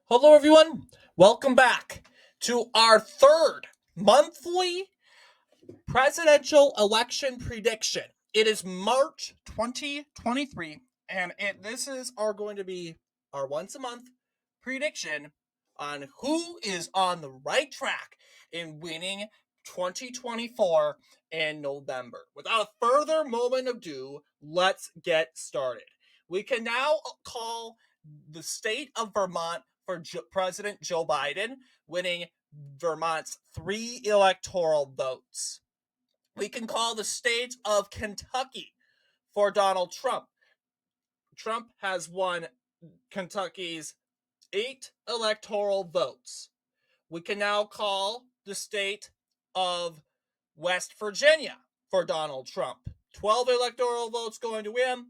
Hello, everyone. Welcome back to our third monthly presidential election prediction. It is March 2023, and this is going to be our once a month prediction on who is on the right track in winning 2024 in November. Without a further moment of ado, let's get started. We can now call the state of Vermont for President Joe Biden, winning Vermont's 3 electoral votes. We can call the state of Kentucky for Donald Trump. Trump has won Kentucky's 8 electoral votes. We can now call the state of West Virginia for Donald Trump. 12 electoral votes going to him.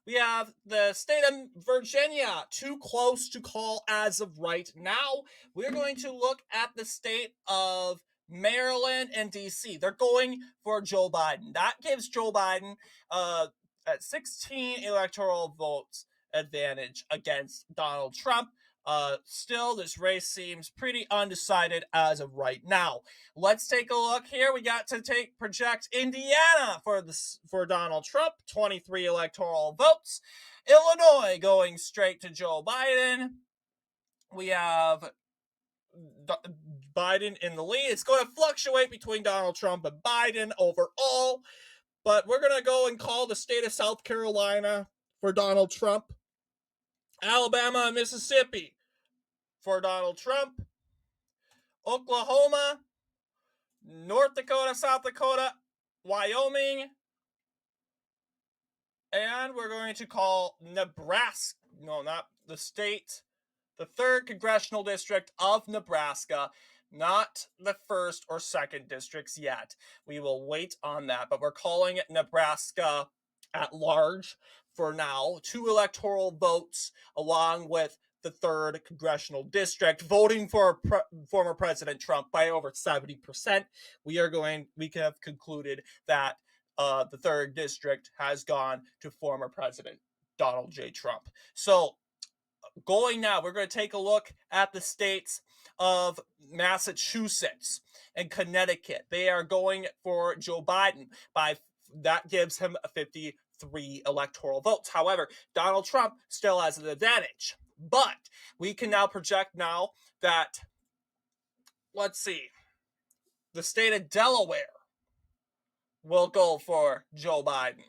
We have the state of Virginia, too close to call as of right now. We're going to look at the state of Maryland and D.C. They're going for Joe Biden. That gives Joe Biden at 16 electoral votes advantage against Donald Trump. Still, this race seems pretty undecided as of right now. Let's take a look here. We got to project Indiana for Donald Trump, 23 electoral votes. Illinois going straight to Joe Biden. We have Biden in the lead. It's going to fluctuate between Donald Trump and Biden overall, but we're going to go and call the state of South Carolina for Donald Trump. Alabama and Mississippi for Donald Trump. Oklahoma, North Dakota, South Dakota, Wyoming, and we're going to call Nebraska, no, not the state, the 3rd congressional district of Nebraska, not the 1st or 2nd districts yet. We will wait on that, but we're calling it Nebraska at large for now. 2 electoral votes along with the 3rd congressional district, voting for former President Trump by over 70%. We have concluded that the 3rd district has gone to former President Donald J. Trump. So going now, we're going to take a look at the states of Massachusetts and Connecticut. They are going for Joe Biden. That gives him 53 electoral votes. However, Donald Trump still has an advantage. But we can now project now that, let's see, the state of Delaware will go for Joe Biden.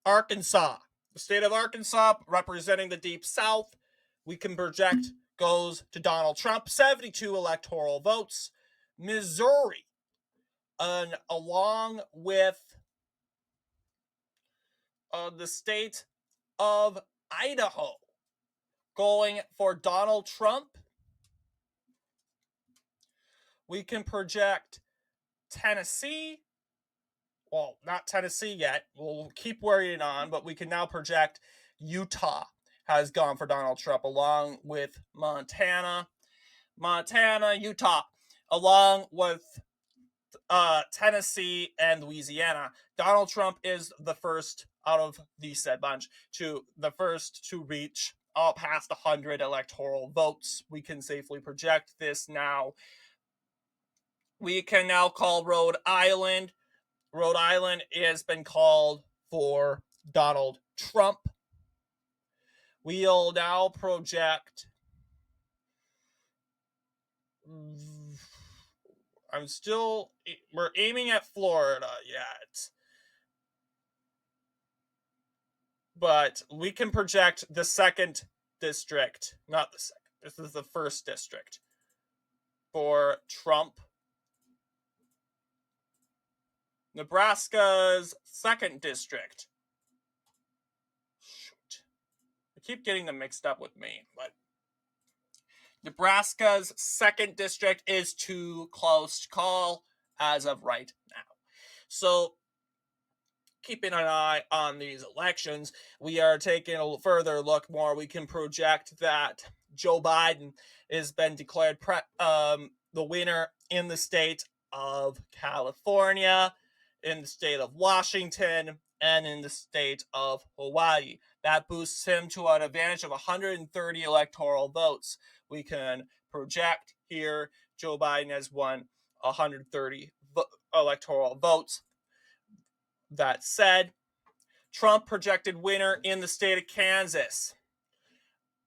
Arkansas, the state of Arkansas, representing the Deep South, we can project goes to Donald Trump, 72 electoral votes. Missouri, along with the state of Idaho, going for Donald Trump. We can project Tennessee. Well, not Tennessee yet. We'll keep worrying on, but we can now project Utah has gone for Donald Trump, along with Montana, Utah, along with Tennessee and Louisiana. Donald Trump is the first out of the said bunch to reach past 100 electoral votes. We can safely project this now. We can now call Rhode Island. Rhode Island has been called for Donald Trump. We'll now project. We're aiming at Florida yet. But we can project the 2nd district, not the 2nd, this is the 1st district for Trump. Nebraska's 2nd district. Shoot. I keep getting them mixed up with Maine, but Nebraska's 2nd district is too close to call as of right now. So, keeping an eye on these elections, we are taking a further look more. We can project that Joe Biden has been declared the winner in the state of California, in the state of Washington, and in the state of Hawaii. That boosts him to an advantage of 130 electoral votes. We can project here Joe Biden has won 130 electoral votes. That said, Trump projected winner in the state of Kansas,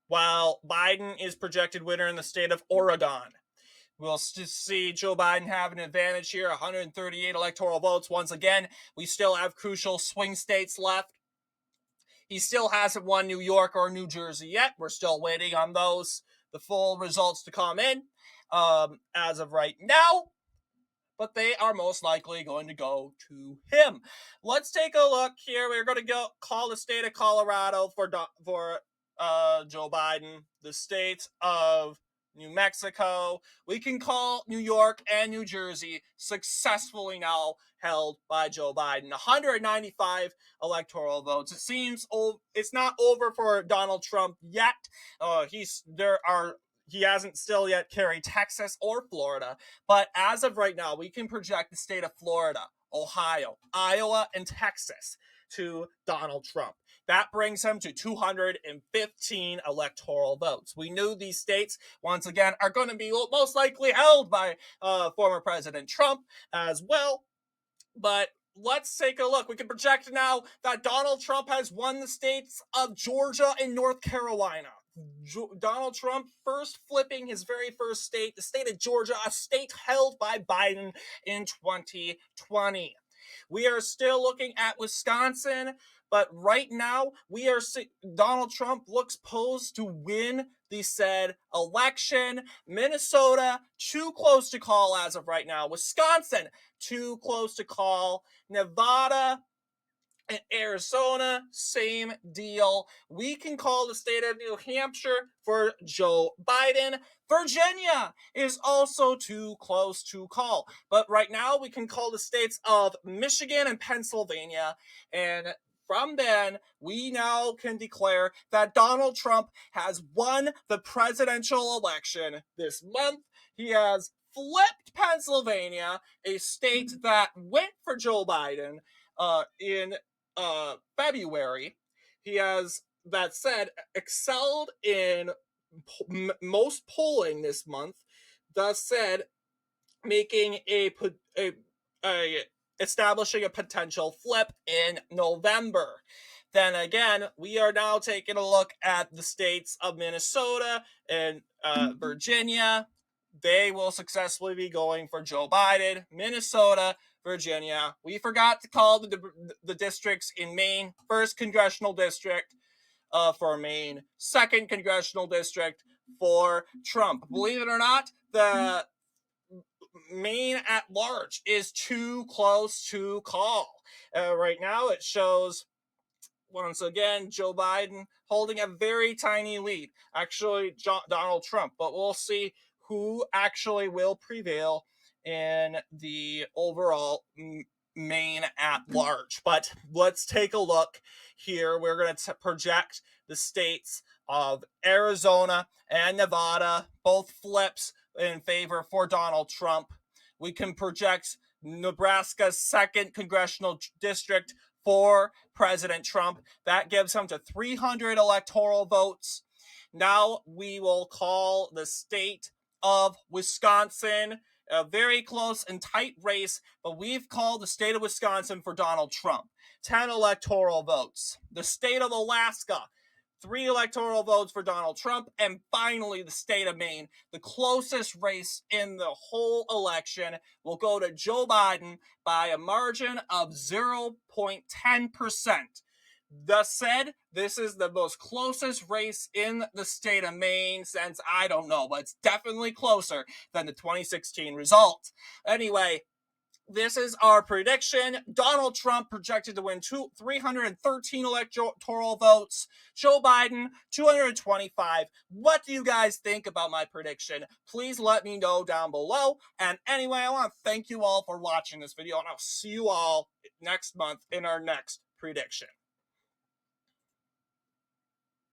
while Biden is projected winner in the state of Oregon. We'll see Joe Biden have an advantage here, 138 electoral votes. Once again, we still have crucial swing states left. He still hasn't won New York or New Jersey yet. We're still waiting on those, the full results to come in as of right now. But they are most likely going to go to him. Let's take a look here. We're going to call the state of Colorado for Joe Biden, the state of New Mexico. We can call New York and New Jersey successfully now held by Joe Biden. 195 electoral votes. It seems it's not over for Donald Trump yet. He hasn't still yet carried Texas or Florida, but as of right now, we can project the state of Florida, Ohio, Iowa, and Texas to Donald Trump. That brings him to 215 electoral votes. We knew these states, once again, are going to be most likely held by former President Trump as well, but let's take a look. We can project now that Donald Trump has won the states of Georgia and North Carolina. Donald Trump first flipping his very first state, the state of Georgia, a state held by Biden in 2020. We are still looking at Wisconsin, but right now Donald Trump looks posed to win the said election. Minnesota, too close to call as of right now. Wisconsin, too close to call. Nevada and Arizona, same deal. We can call the state of New Hampshire for Joe Biden. Virginia is also too close to call. But right now, we can call the states of Michigan and Pennsylvania. And from then, we now can declare that Donald Trump has won the presidential election this month. He has flipped Pennsylvania, a state that went for Joe Biden in February. He has, that said, excelled in most polling this month. Thus said, making establishing a potential flip in November. Then again, we are now taking a look at the states of Minnesota and Virginia. They will successfully be going for Joe Biden. Minnesota, Virginia. We forgot to call the districts in Maine. 1st Congressional District for Maine. 2nd Congressional District for Trump. Believe it or not, the Maine at large is too close to call. Right now it shows, once again, Joe Biden holding a very tiny lead. Actually, Donald Trump. But we'll see who actually will prevail in the overall Maine at large. But let's take a look here. We're going to project the states of Arizona and Nevada, both flips in favor for Donald Trump. We can project Nebraska's 2nd Congressional District for President Trump. That gives him to 300 electoral votes. Now we will call the state of Wisconsin, a very close and tight race, but we've called the state of Wisconsin for Donald Trump. 10 electoral votes. The state of Alaska, 3 electoral votes for Donald Trump. And finally, the state of Maine, the closest race in the whole election, will go to Joe Biden by a margin of 0.10%. Thus said, this is the most closest race in the state of Maine since, I don't know, but it's definitely closer than the 2016 result. Anyway, this is our prediction. Donald Trump projected to win 313 electoral votes. Joe Biden, 225. What do you guys think about my prediction? Please let me know down below. And anyway, I want to thank you all for watching this video, and I'll see you all next month in our next prediction.